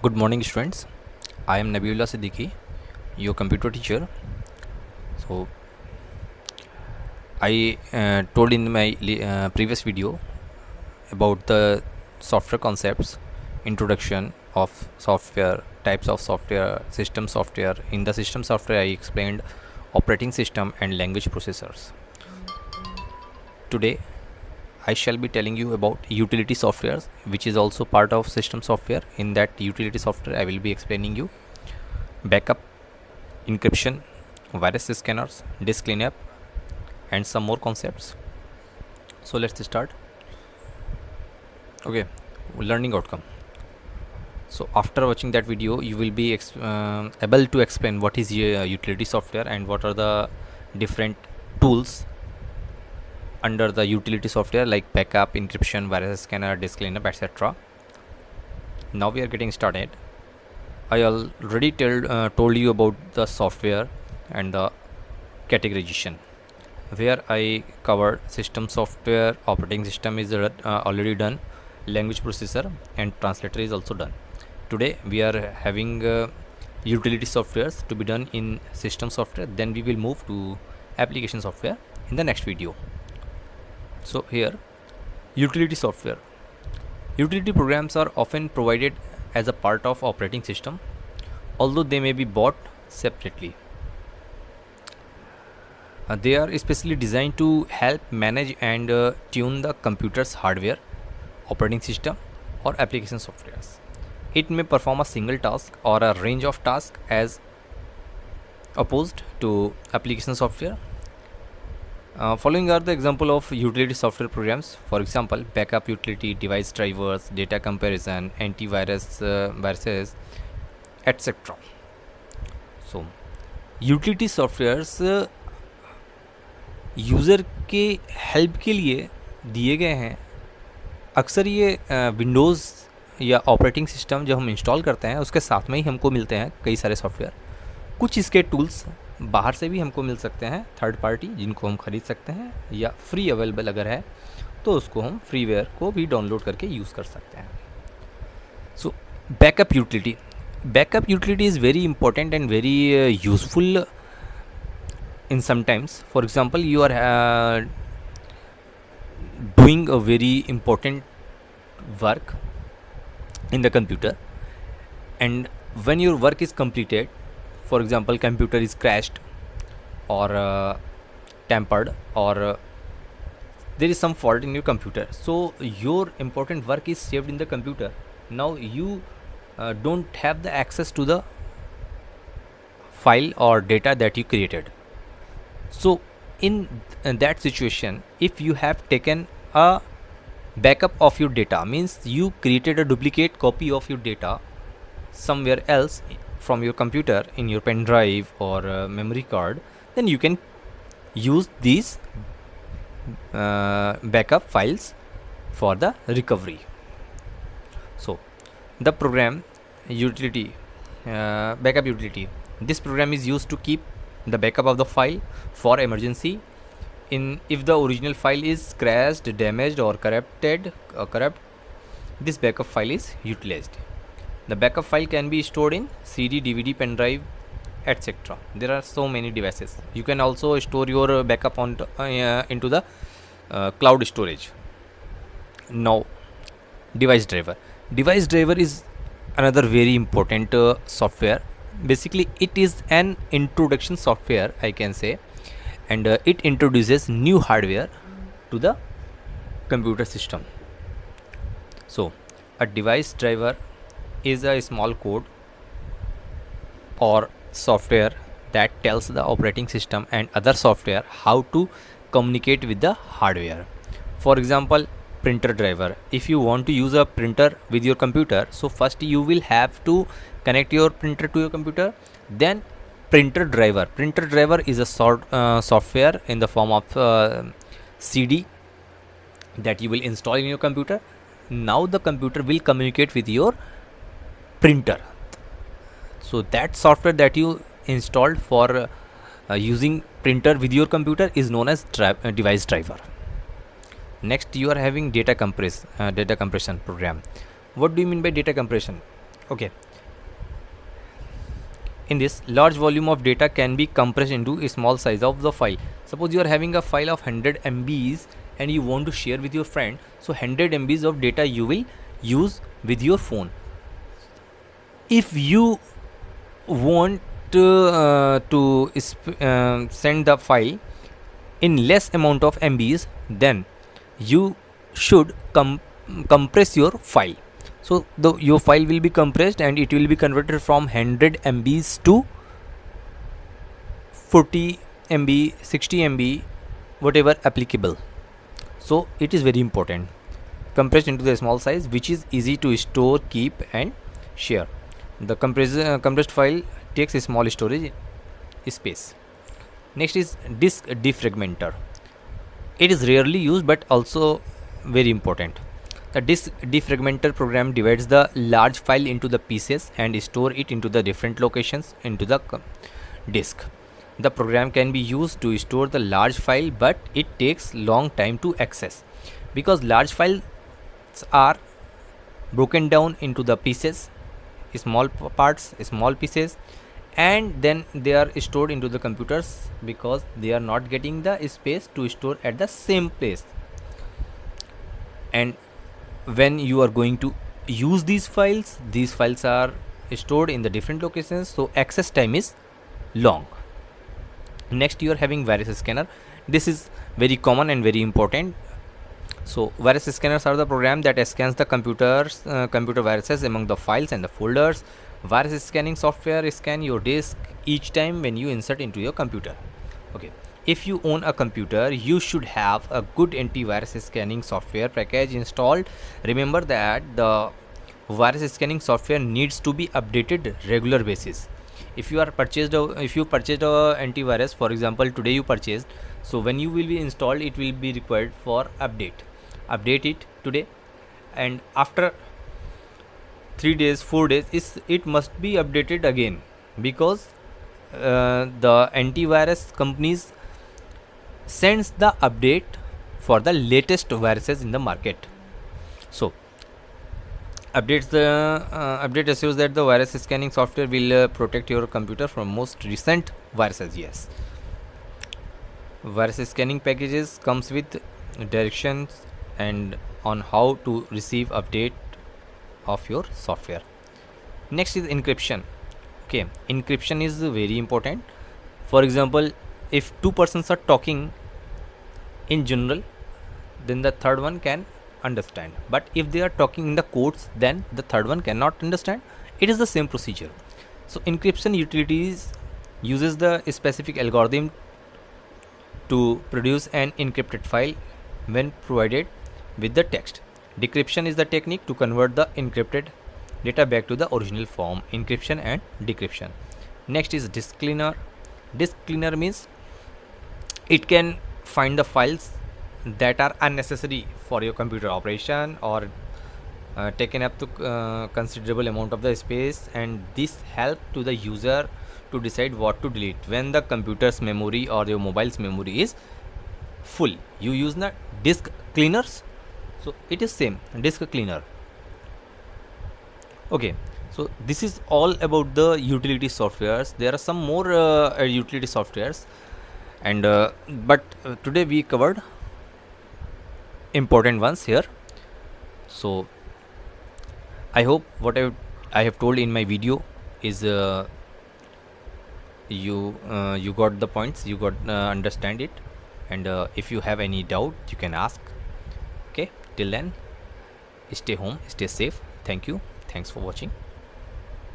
Good morning, students. I am Nabiullah Siddiqui, your computer teacher. So, I told in my previous video about the software concepts, introduction of software, types of software, system software. In the system software, I explained operating system and language processors. Today, I shall be telling you about utility softwares, which is also part of system software. In that utility software, I will be explaining you backup, encryption, virus scanners, disk cleanup, and some more concepts. So let's start. Okay, learning outcome. So after watching that video, you will be able to explain what is utility software and what are the different tools under the utility software like backup, encryption, virus scanner, disk cleanup, etc. Now we are getting started. I already told you about the software and the categorization, where I covered system software, operating system is already done, language processor and translator is also done. Today we are having utility softwares to be done in system software, then we will move to application software in the next video. So here, utility software. Utility programs are often provided as a part of operating system, although they may be bought separately. They are especially designed to help manage and tune the computer's hardware, operating system, or application softwares. It may perform a single task or a range of tasks as opposed to application software. Following are the example of utility software programs. For example, backup utility, device drivers, data comparison, antivirus, viruses, etc. So, utility softwares user के help के लिए दिए गए हैं. अक्सर ये Windows या operating system जब हम इंस्टॉल करते हैं उसके साथ में ही हमको मिलते हैं कई सारे सॉफ्टवेयर. कुछ इसके टूल्स बाहर से भी हमको मिल सकते हैं, थर्ड पार्टी, जिनको हम खरीद सकते हैं, या फ्री अवेलेबल अगर है तो उसको हम फ्रीवेयर को भी डाउनलोड करके यूज़ कर सकते हैं. So backup utility. Backup utility is very important and very useful in sometimes. For example, you are doing a very important work in the computer, and when your work is completed, for example computer is crashed or tampered or there is some fault in your computer, so your important work is saved in the computer. Now you don't have the access to the file or data that you created. So in that situation, if you have taken a backup of your data, means you created a duplicate copy of your data somewhere else from your computer in your pen drive or memory card, then you can use these backup files for the recovery. So the program utility, backup utility, this program is used to keep the backup of the file for emergency in if the original file is crashed, damaged or corrupted, this backup file is utilized. The backup file can be stored in CD, DVD, pen drive, etc. There are so many devices. You can also store your backup on into the cloud storage. Now, device driver. Device driver is another very important software. Basically, it is an introduction software, I can say, and it introduces new hardware to the computer system. So, a device driver is a small code or software that tells the operating system and other software how to communicate with the hardware. For example, printer driver. If you want to use a printer with your computer, so first you will have to connect your printer to your computer, then printer driver. Printer driver is a software in the form of CD that you will install in your computer. Now the computer will communicate with your printer. So that software that you installed for using printer with your computer is known as device driver. Next, you are having data compression program. What do you mean by data compression? Okay, In this, large volume of data can be compressed into a small size of the file. Suppose you are having a file of 100 MBs and you want to share with your friend, so 100 MBs of data you will use with your phone. If you want to send the file in less amount of MBs, then you should compress your file. So your file will be compressed and it will be converted from 100 MBs to 40 MB, 60 MB, whatever applicable. So it is very important, compressed into the small size which is easy to store, keep and share. The compressed file takes a small storage space. Next is disk defragmenter. It is rarely used but also very important. The disk defragmenter program divides the large file into the pieces and store it into the different locations into the disk. The program can be used to store the large file, but it takes long time to access because large files are broken down into the pieces, small parts, small pieces, and then they are stored into the computers because they are not getting the space to store at the same place. And when you are going to use these files are stored in the different locations, so access time is long. Next, you are having virus scanner. This is very common and very important. So virus scanners are the program that scans the computer viruses among the files and the folders. Virus scanning software scan your disk each time when you insert into your computer. Okay, if you own a computer, you should have a good antivirus scanning software package installed. Remember that the virus scanning software needs to be updated regular basis. If you purchased a antivirus, for example today you purchased, so when you will be installed, it will be required for update it today, and after 3 days 4 days it must be updated again, because the antivirus companies sends the update for the latest viruses in the market. So update assures that the virus scanning software will protect your computer from most recent viruses. Yes, virus scanning packages comes with directions and on how to receive update of your software. Next is encryption. Okay, encryption is very important. For example, if two persons are talking in general, then the third one can understand, but if they are talking in the codes, then the third one cannot understand. It is the same procedure. So encryption utilities uses the specific algorithm to produce an encrypted file when provided with the text. Decryption is the technique to convert the encrypted data back to the original form. Encryption and decryption. Next is disk cleaner. Disk cleaner means it can find the files that are unnecessary for your computer operation or taken up to considerable amount of the space, and this help to the user to decide what to delete when the computer's memory or your mobile's memory is full. You use the disk cleaners, so it is same disk cleaner. Okay, so this is all about the utility softwares. There are some more utility softwares, and but today we covered important ones here. So I hope what I have told in my video is you got the points, you got understand it, and if you have any doubt you can ask. Okay, till then, stay home, stay safe. Thank you, thanks for watching.